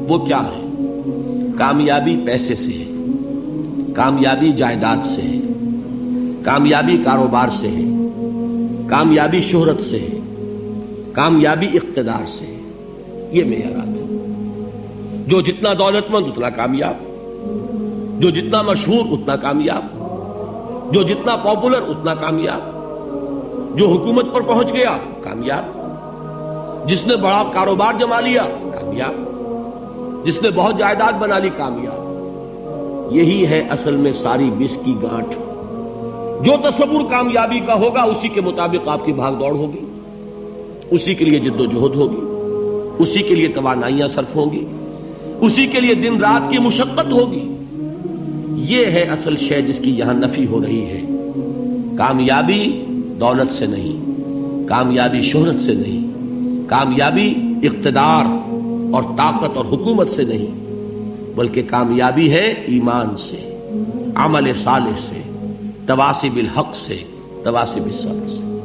وہ کیا ہے؟ کامیابی پیسے سے ہے، کامیابی جائیداد سے ہے، کامیابی کاروبار سے ہے، کامیابی شہرت سے ہے، کامیابی اقتدار سے ہے۔ یہ معیارات ہیں۔ جو جتنا دولت مند اتنا کامیاب، جو جتنا مشہور اتنا کامیاب، جو جتنا پاپولر اتنا کامیاب، جو حکومت پر پہنچ گیا کامیاب، جس نے بڑا کاروبار جما لیا کامیاب، جس نے بہت جائیداد بنا لی کامیاب۔ یہی ہے اصل میں ساری بس کی گانٹھ۔ جو تصور کامیابی کا ہوگا اسی کے مطابق آپ کی بھاگ دوڑ ہوگی، اسی کے لیے جد و جہد ہوگی، اسی کے لیے توانائیاں صرف ہوں گی، اسی کے لیے دن رات کی مشقت ہوگی۔ یہ ہے اصل شے جس کی یہاں نفی ہو رہی ہے۔ کامیابی دولت سے نہیں، کامیابی شہرت سے نہیں، کامیابی اقتدار اور طاقت اور حکومت سے نہیں، بلکہ کامیابی ہے ایمان سے، عمل صالح سے، تواصی بالحق سے، تواصی بالصبر سے۔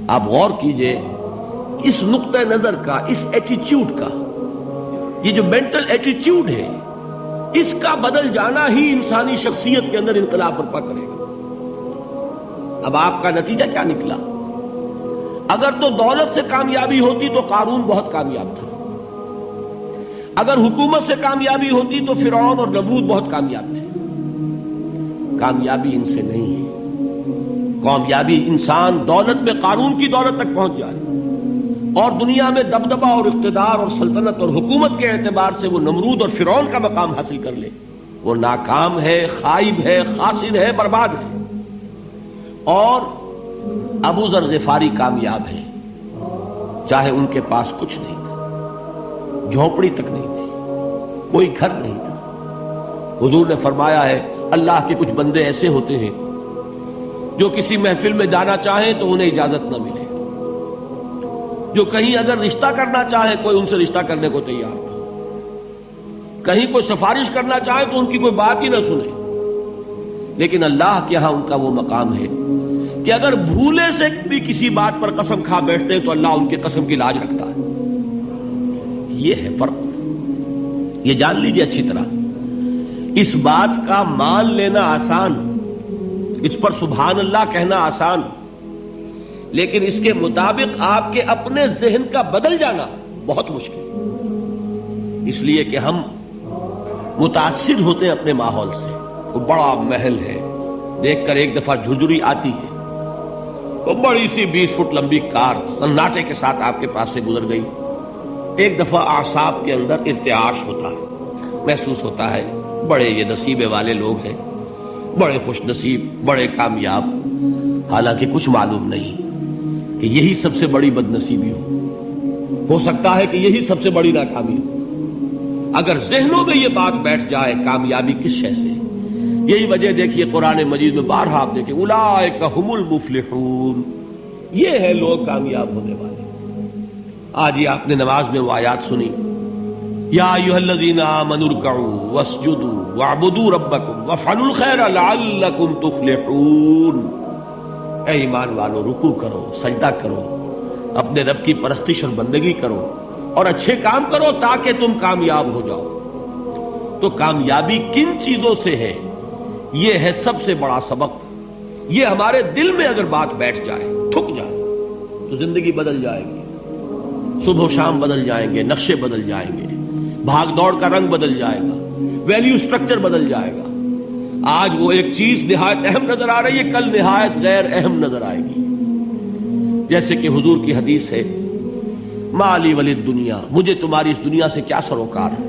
آپ غور کیجئے اس نقطہ نظر کا، اس ایٹیچیوڈ کا، یہ جو مینٹل ایٹیچیوڈ ہے، اس کا بدل جانا ہی انسانی شخصیت کے اندر انقلاب برپا کرے گا۔ اب آپ کا نتیجہ کیا نکلا؟ اگر تو دولت سے کامیابی ہوتی تو قارون بہت کامیاب تھا، اگر حکومت سے کامیابی ہوتی تو فرعون اور نمرود بہت کامیاب تھے۔ کامیابی ان سے نہیں ہے۔ کامیابی انسان دولت میں قارون کی دولت تک پہنچ جائے اور دنیا میں دبدبہ اور اقتدار اور سلطنت اور حکومت کے اعتبار سے وہ نمرود اور فرعون کا مقام حاصل کر لے، وہ ناکام ہے، خائب ہے، خاسر ہے، برباد ہے۔ اور ابو ذر غفاری کامیاب ہے، چاہے ان کے پاس کچھ نہیں تھا، جھونپڑی تک نہیں تھی، کوئی گھر نہیں تھا۔ حضور نے فرمایا ہے اللہ کے کچھ بندے ایسے ہوتے ہیں جو کسی محفل میں جانا چاہیں تو انہیں اجازت نہ ملے، جو کہیں اگر رشتہ کرنا چاہے کوئی ان سے رشتہ کرنے کو تیار نہ، کہیں کوئی سفارش کرنا چاہے تو ان کی کوئی بات ہی نہ سنے۔ لیکن اللہ کے ہاں ان کا وہ مقام ہے کہ اگر بھولے سے بھی کسی بات پر قسم کھا بیٹھتے ہیں تو اللہ ان کے قسم کی لاج رکھتا ہے۔ یہ ہے فرق، یہ جان لیجیے اچھی طرح۔ اس بات کا مان لینا آسان، اس پر سبحان اللہ کہنا آسان، لیکن اس کے مطابق آپ کے اپنے ذہن کا بدل جانا بہت مشکل، اس لیے کہ ہم متاثر ہوتے ہیں اپنے ماحول سے۔ وہ بڑا محل ہے، دیکھ کر ایک دفعہ جھجری آتی ہے، وہ بڑی سی 20 فٹ لمبی کار سناٹے کے ساتھ آپ کے پاس سے گزر گئی، ایک دفعہ اعصاب کے اندر ارتعاش ہوتا ہے، محسوس ہوتا ہے بڑے یہ نصیبے والے لوگ ہیں، بڑے خوش نصیب، بڑے کامیاب، حالانکہ کچھ معلوم نہیں کہ یہی سب سے بڑی بد نصیبی ہو سکتا ہے کہ یہی سب سے بڑی ناکامی ہو۔ اگر ذہنوں میں یہ بات بیٹھ جائے کامیابی کس شے سے، یہی وجہ دیکھیے قرآن مجید میں بارہا آپ دیکھیں اولئک ھم المفلحون، یہ ہے لوگ کامیاب ہونے والے۔ آج ہی آپ نے نماز میں وہ آیات سنی، یا ایھا الذین آمنوا ارکعوا واسجدوا واعبدوا ربکم وافعلوا الخیر لعلکم تفلحون۔ اے ایمان والو، رکوع کرو، سجدہ کرو، اپنے رب کی پرستش اور بندگی کرو اور اچھے کام کرو تاکہ تم کامیاب ہو جاؤ۔ تو کامیابی کن چیزوں سے ہے، یہ ہے سب سے بڑا سبق۔ یہ ہمارے دل میں اگر بات بیٹھ جائے، ٹھک جائے، تو زندگی بدل جائے گی، صبح و شام بدل جائیں گے، نقشے بدل جائیں گے، بھاگ دوڑ کا رنگ بدل جائے گا، ویلیو سٹرکچر بدل جائے گا۔ آج وہ ایک چیز نہایت اہم نظر آ رہی ہے، کل نہایت غیر اہم نظر آئے گی۔ جیسے کہ حضور کی حدیث ہے، مالی وللدنیا، مجھے تمہاری اس دنیا سے کیا سروکار ہے،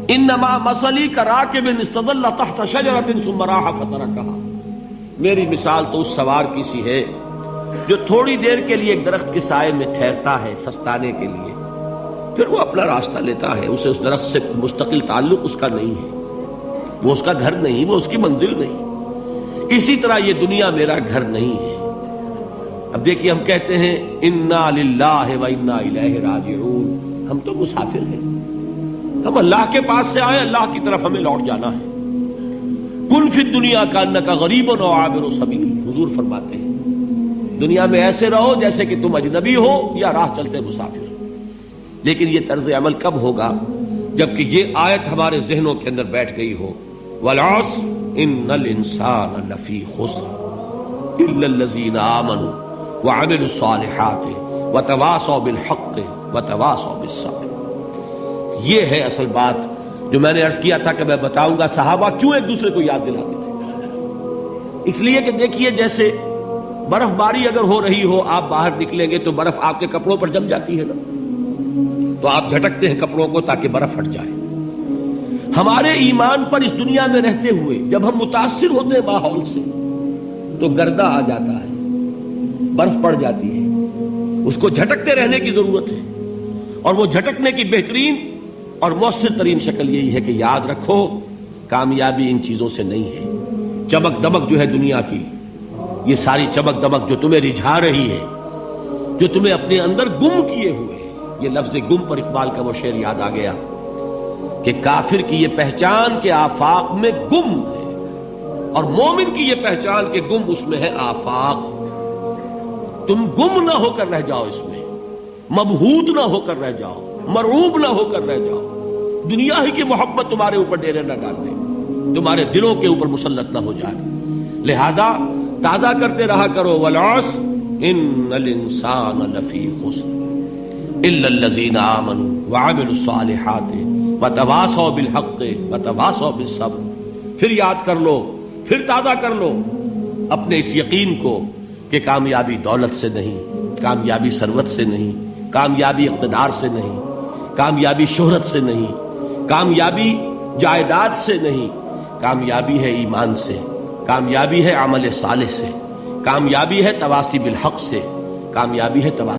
انما مثلی کراکب استظل تحت شجرۃ ثم راح فترکها، میری مثال تو اس سوار کی سی ہے جو تھوڑی دیر کے لیے ایک درخت کے سائے میں ٹھہرتا ہے سستانے کے لیے، پھر وہ اپنا راستہ لیتا ہے، اسے اس درخت سے مستقل تعلق اس کا نہیں ہے، وہ اس کا گھر نہیں، وہ اس کی منزل نہیں۔ اسی طرح یہ دنیا میرا گھر نہیں ہے۔ اب دیکھیے ہم کہتے ہیں انا للہ و انا الیہ راجعون، ہم تو مسافر ہیں، ہم اللہ کے پاس سے آئے، اللہ کی طرف ہمیں لوٹ جانا ہے۔ کن فی الدنیا کانک غریب و عابر سبیل، حضور فرماتے ہیں دنیا میں ایسے رہو جیسے کہ تم اجنبی ہو یا راہ چلتے مسافر۔ لیکن یہ طرز عمل کب ہوگا؟ جبکہ یہ آیت ہمارے ذہنوں کے اندر بیٹھ گئی ہو، والعصر ان الانسان لفی خسر الا الذین آمنوا وعملوا الصالحات وتواصوا بالحق وتواصوا بالصبر۔ یہ ہے اصل بات جو میں نے عرض کیا تھا کہ میں بتاؤں گا صحابہ کیوں ایک دوسرے کو یاد دلاتے تھے۔ اس لیے کہ دیکھیے جیسے برف باری اگر ہو رہی ہو، آپ باہر نکلیں گے تو برف آپ کے کپڑوں پر جم جاتی ہے نا، تو آپ جھٹکتے ہیں کپڑوں کو تاکہ برف ہٹ جائے۔ ہمارے ایمان پر اس دنیا میں رہتے ہوئے جب ہم متاثر ہوتے ہیں ماحول سے تو گردہ آ جاتا ہے، برف پڑ جاتی ہے، اس کو جھٹکتے رہنے کی ضرورت ہے۔ اور وہ جھٹکنے کی بہترین اور مؤثر ترین شکل یہی ہے کہ یاد رکھو کامیابی ان چیزوں سے نہیں ہے۔ چمک دمک جو ہے دنیا کی، یہ ساری چمک دمک جو تمہیں رجھا رہی ہے، جو تمہیں اپنے اندر گم کیے ہوئے، یہ لفظ گم پر اقبال کا وہ شعر یاد آ گیا کہ کافر کی یہ پہچان کے آفاق میں گم ہے، اور مومن کی یہ پہچان کے گم اس میں ہے آفاق۔ تم گم نہ ہو کر رہ جاؤ، اس میں مبہوت نہ ہو کر رہ جاؤ، مرعوب نہ ہو کر رہ جاؤ، دنیا ہی کی محبت تمہارے اوپر ڈیرے نہ ڈال دے، تمہارے دلوں کے اوپر مسلط نہ ہو جائے۔ لہذا تازہ کرتے رہا کرو، والعصر ان الانسان لفی خسر الا الذین آمنوا وعملوا الصالحات وتواصوا بالحق وتواصوا بالصبر۔ پھر یاد کر لو، پھر تازہ کر لو اپنے اس یقین کو کہ کامیابی دولت سے نہیں، کامیابی ثروت سے نہیں، کامیابی اقتدار سے نہیں، کامیابی شہرت سے نہیں، کامیابی جائیداد سے نہیں، کامیابی ہے ایمان سے، کامیابی ہے عمل صالح سے، کامیابی ہے تواصی بالحق سے، کامیابی ہے تواصی